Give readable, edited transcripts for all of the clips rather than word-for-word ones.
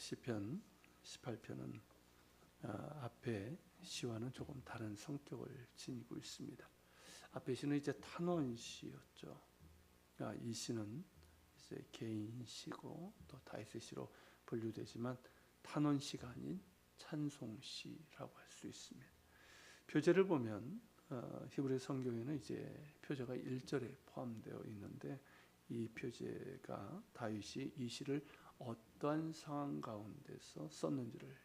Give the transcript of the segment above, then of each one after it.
시편 18편은 앞에 시와는 조금 다른 성격을 지니고 있습니다. 앞에 시는 이제 탄원 시였죠. 이 시는 이제 개인 시고 또 다윗의 시로 분류되지만 탄원 시가 아닌 찬송 시라고 할 수 있습니다. 표제를 보면 히브리 성경에는 이제 표제가 1절에 포함되어 있는데 이 표제가 다윗이 이 시를 어떠한 상황 가운데서 썼는지를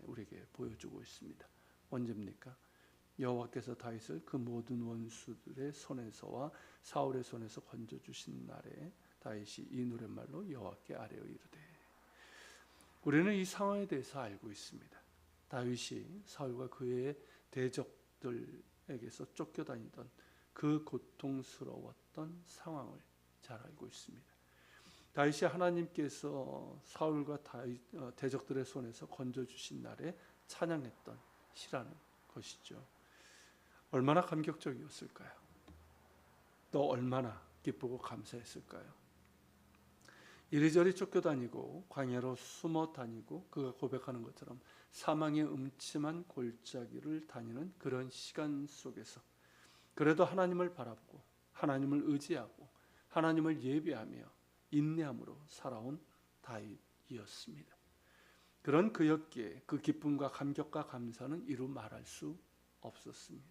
우리에게 보여주고 있습니다. 언제입니까? 여호와께서 다윗을 그 모든 원수들의 손에서와 사울의 손에서 건져주신 날에 다윗이 이 노랫말로 여호와께 아뢰어 이르되. 우리는 이 상황에 대해서 알고 있습니다. 다윗이 사울과 그의 대적들에게서 쫓겨다니던 그 고통스러웠던 상황을 잘 알고 있습니다. 다윗이 하나님께서 사울과 대적들의 손에서 건져주신 날에 찬양했던 시라는 것이죠. 얼마나 감격적이었을까요? 또 얼마나 기쁘고 감사했을까요? 이리저리 쫓겨다니고 광야로 숨어 다니고 그가 고백하는 것처럼 사망의 음침한 골짜기를 다니는 그런 시간 속에서 그래도 하나님을 바라보고 하나님을 의지하고 하나님을 예배하며 인내함으로 살아온 다윗이었습니다. 그런 그였기에 그 기쁨과 감격과 감사는 이루 말할 수 없었습니다.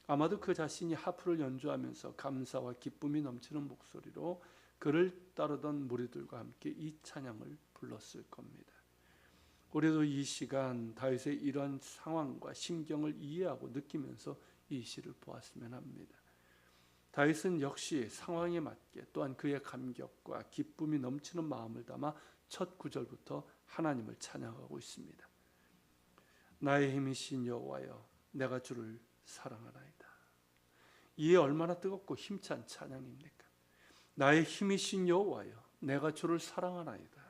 아마도 그 자신이 하프를 연주하면서 감사와 기쁨이 넘치는 목소리로 그를 따르던 무리들과 함께 이 찬양을 불렀을 겁니다. 우리도 이 시간 다윗의 이러한 상황과 심경을 이해하고 느끼면서 이 시를 보았으면 합니다. 다윗은 역시 상황에 맞게 또한 그의 감격과 기쁨이 넘치는 마음을 담아 첫 구절부터 하나님을 찬양하고 있습니다. 나의 힘이신 여호와여, 내가 주를 사랑하나이다. 이에 얼마나 뜨겁고 힘찬 찬양입니까? 나의 힘이신 여호와여, 내가 주를 사랑하나이다.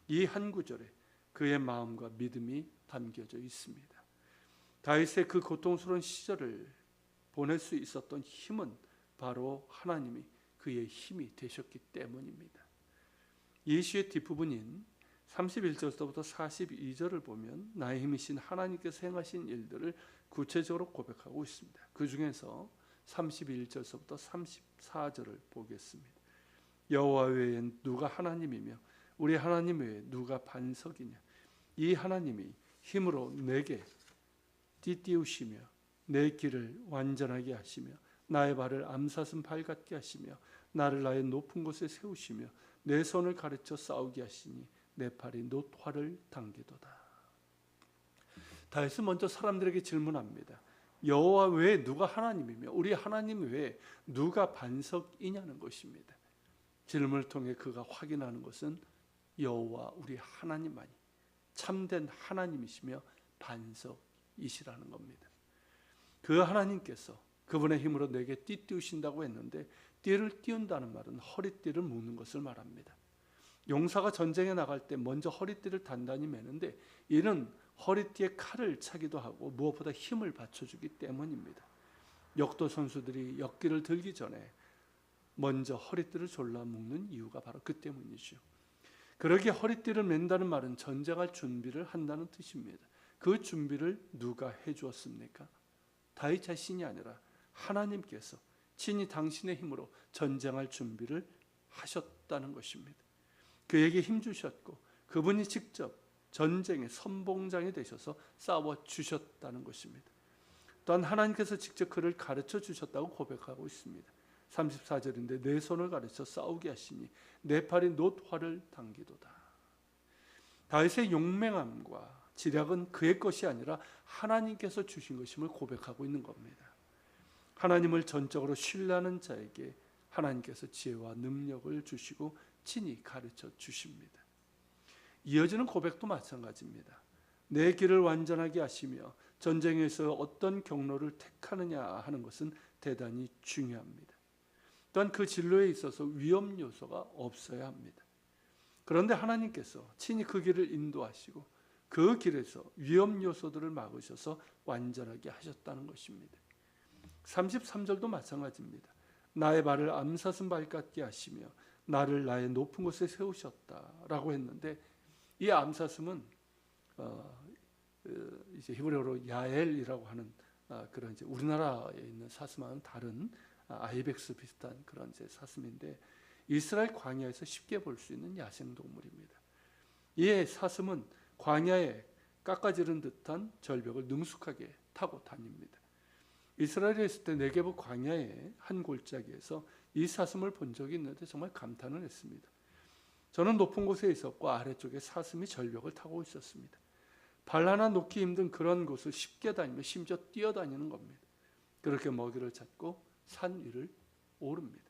이 한 구절에 그의 마음과 믿음이 담겨져 있습니다. 다윗의 그 고통스러운 시절을 보낼 수 있었던 힘은 바로 하나님이 그의 힘이 되셨기 때문입니다. 이 시의 뒷부분인 31절부터 42절을 보면 나의 힘이신 하나님께서 행하신 일들을 구체적으로 고백하고 있습니다. 그 중에서 31절부터 34절을 보겠습니다. 여호와 외에 누가 하나님이며 우리 하나님 외에 누가 반석이냐. 이 하나님이 힘으로 내게 띠띠우시며 내 길을 완전하게 하시며 나의 발을 암사슴 발 같게 하시며 나를 나의 높은 곳에 세우시며 내 손을 가르쳐 싸우게 하시니 내 팔이 놋화를 당기도다. 다윗은 먼저 사람들에게 질문합니다. 여호와 외에 누가 하나님이며 우리 하나님 외에 누가 반석이냐는 것입니다. 질문을 통해 그가 확인하는 것은 여호와 우리 하나님만이 참된 하나님이시며 반석이시라는 겁니다. 그 하나님께서 그분의 힘으로 내게 띠 띄우신다고 했는데 띠를 띄운다는 말은 허리띠를 묶는 것을 말합니다. 용사가 전쟁에 나갈 때 먼저 허리띠를 단단히 매는데 이는 허리띠에 칼을 차기도 하고 무엇보다 힘을 받쳐주기 때문입니다. 역도 선수들이 역기를 들기 전에 먼저 허리띠를 졸라 묶는 이유가 바로 그 때문이죠. 그러기에 허리띠를 맨다는 말은 전쟁할 준비를 한다는 뜻입니다. 그 준비를 누가 해주었습니까? 다윗 자신이 아니라 하나님께서 친히 당신의 힘으로 전쟁할 준비를 하셨다는 것입니다. 그에게 힘 주셨고 그분이 직접 전쟁의 선봉장이 되셔서 싸워주셨다는 것입니다. 또한 하나님께서 직접 그를 가르쳐 주셨다고 고백하고 있습니다. 34절인데 내 손을 가르쳐 싸우게 하시니 내 팔이 놋화를 당기도다. 다윗의 용맹함과 지략은 그의 것이 아니라 하나님께서 주신 것임을 고백하고 있는 겁니다. 하나님을 전적으로 신뢰하는 자에게 하나님께서 지혜와 능력을 주시고 친히 가르쳐 주십니다. 이어지는 고백도 마찬가지입니다. 내 길을 완전하게 하시며 전쟁에서 어떤 경로를 택하느냐 하는 것은 대단히 중요합니다. 또한 그 진로에 있어서 위험 요소가 없어야 합니다. 그런데 하나님께서 친히 그 길을 인도하시고 그 길에서 위험 요소들을 막으셔서 완전하게 하셨다는 것입니다. 33절도 마찬가지입니다. 나의 발을 암사슴 발 같게 하시며 나를 나의 높은 곳에 세우셨다라고 했는데 이 암사슴은 이제 히브리어로 야엘이라고 하는 그런 이제 우리나라에 있는 사슴과는 다른 아이벡스 비슷한 그런 이제 사슴인데 이스라엘 광야에서 쉽게 볼 수 있는 야생 동물입니다. 이 사슴은 광야에 깎아지른 듯한 절벽을 능숙하게 타고 다닙니다. 이스라엘에 있을 때 네게브 광야의 한 골짜기에서 이 사슴을 본 적이 있는데 정말 감탄을 했습니다. 저는 높은 곳에 있었고 아래쪽에 사슴이 절벽을 타고 있었습니다. 발 하나 놓기 힘든 그런 곳을 쉽게 다니며 심지어 뛰어다니는 겁니다. 그렇게 먹이를 찾고 산 위를 오릅니다.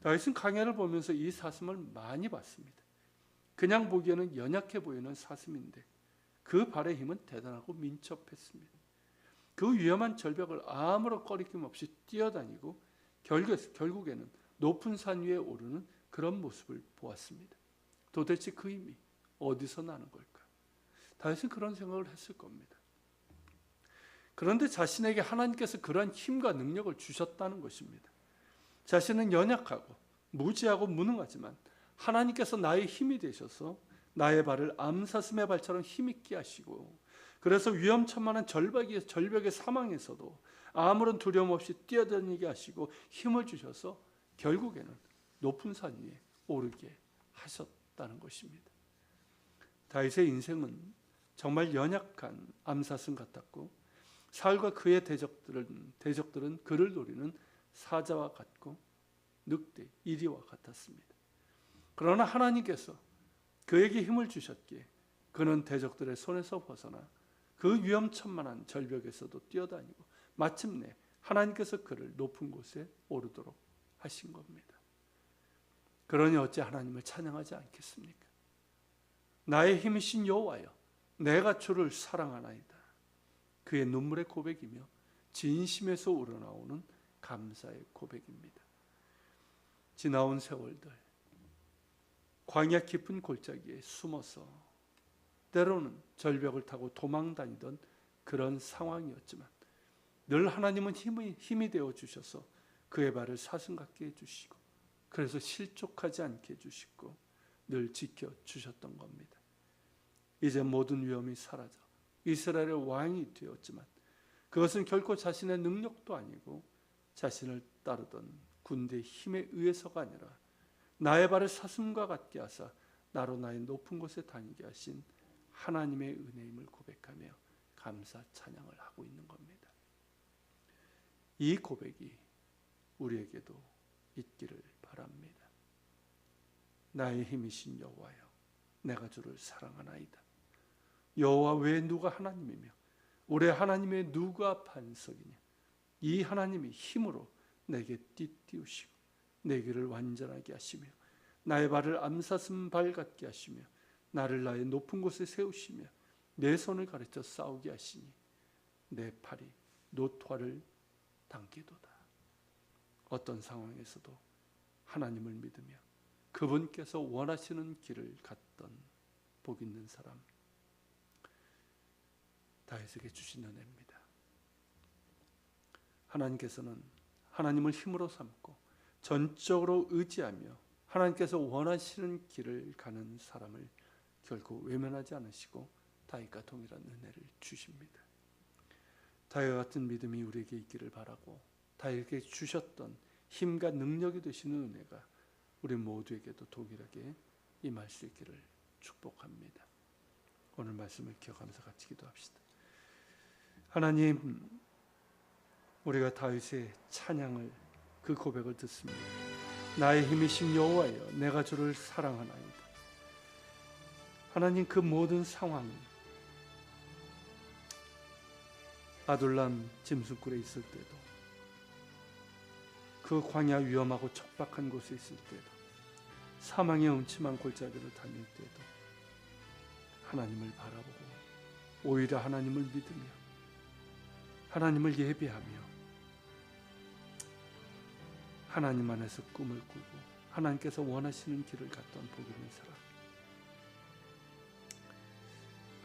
다윗은 광야를 보면서 이 사슴을 많이 봤습니다. 그냥 보기에는 연약해 보이는 사슴인데 그 발의 힘은 대단하고 민첩했습니다. 그 위험한 절벽을 아무런 꺼리낌 없이 뛰어다니고 결국에는 높은 산 위에 오르는 그런 모습을 보았습니다. 도대체 그 힘이 어디서 나는 걸까? 다윗은 그런 생각을 했을 겁니다. 그런데 자신에게 하나님께서 그러한 힘과 능력을 주셨다는 것입니다. 자신은 연약하고 무지하고 무능하지만 하나님께서 나의 힘이 되셔서 나의 발을 암사슴의 발처럼 힘있게 하시고 그래서 위험천만한 절벽의 사망에서도 아무런 두려움 없이 뛰어다니게 하시고 힘을 주셔서 결국에는 높은 산 위에 오르게 하셨다는 것입니다. 다윗의 인생은 정말 연약한 암사슴 같았고 사울과 그의 대적들은 그를 노리는 사자와 같고 늑대, 이리와 같았습니다. 그러나 하나님께서 그에게 힘을 주셨기에 그는 대적들의 손에서 벗어나 그 위험천만한 절벽에서도 뛰어다니고 마침내 하나님께서 그를 높은 곳에 오르도록 하신 겁니다. 그러니 어찌 하나님을 찬양하지 않겠습니까? 나의 힘이신 여호와여, 내가 주를 사랑하나이다. 그의 눈물의 고백이며 진심에서 우러나오는 감사의 고백입니다. 지나온 세월들 광야 깊은 골짜기에 숨어서 때로는 절벽을 타고 도망 다니던 그런 상황이었지만 늘 하나님은 힘이 되어 주셔서 그의 발을 사슴 같게 해주시고 그래서 실족하지 않게 해주시고 늘 지켜주셨던 겁니다. 이제 모든 위험이 사라져 이스라엘의 왕이 되었지만 그것은 결코 자신의 능력도 아니고 자신을 따르던 군대의 힘에 의해서가 아니라 나의 발을 사슴과 같게 하사 나로 나의 높은 곳에 다니게 하신 하나님의 은혜임을 고백하며 감사 찬양을 하고 있는 겁니다. 이 고백이 우리에게도 있기를 바랍니다. 나의 힘이신 여호와여, 내가 주를 사랑하나이다. 여호와 외에 누가 하나님이며 우리 하나님의 누가 반석이냐. 이 하나님이 힘으로 내게 띠띠우시고 내 길을 완전하게 하시며 나의 발을 암사슴 발 같게 하시며 나를 나의 높은 곳에 세우시며 내 손을 가르쳐 싸우게 하시니 내 팔이 노토화를 당기도다. 어떤 상황에서도 하나님을 믿으며 그분께서 원하시는 길을 갔던 복 있는 사람, 다윗에게 주신 은혜입니다. 하나님께서는 하나님을 힘으로 삼고 전적으로 의지하며 하나님께서 원하시는 길을 가는 사람을 결코 외면하지 않으시고 다윗과 동일한 은혜를 주십니다. 다윗과 같은 믿음이 우리에게 있기를 바라고 다윗에게 주셨던 힘과 능력이 되시는 은혜가 우리 모두에게도 동일하게 임할 수 있기를 축복합니다. 오늘 말씀을 기억하면서 같이 기도합시다. 하나님, 우리가 다윗의 찬양을 그 고백을 듣습니다. 나의 힘이신 여호와여, 내가 주를 사랑하나이다. 하나님, 그 모든 상황, 아둘람 짐승굴에 있을 때도, 그 광야 위험하고 척박한 곳에 있을 때도, 사망의 음침한 골짜기를 다닐 때도 하나님을 바라보고 오히려 하나님을 믿으며 하나님을 예배하며 하나님 안에서 꿈을 꾸고 하나님께서 원하시는 길을 갔던 복 있는 사람,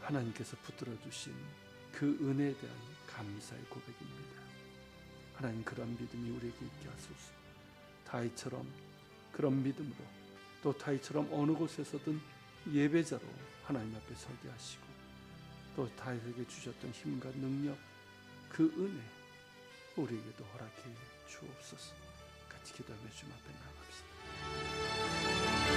하나님께서 붙들어 주신 그 은혜에 대한 감사의 고백입니다. 하나님, 그런 믿음이 우리에게 있게 하소서. 다윗처럼 그런 믿음으로, 또 다윗처럼 어느 곳에서든 예배자로 하나님 앞에 서게 하시고 또 다윗에게 주셨던 힘과 능력, 그 은혜 우리에게도 허락해 주옵소서. 같이 기도하며 주님 앞에 나갑시다.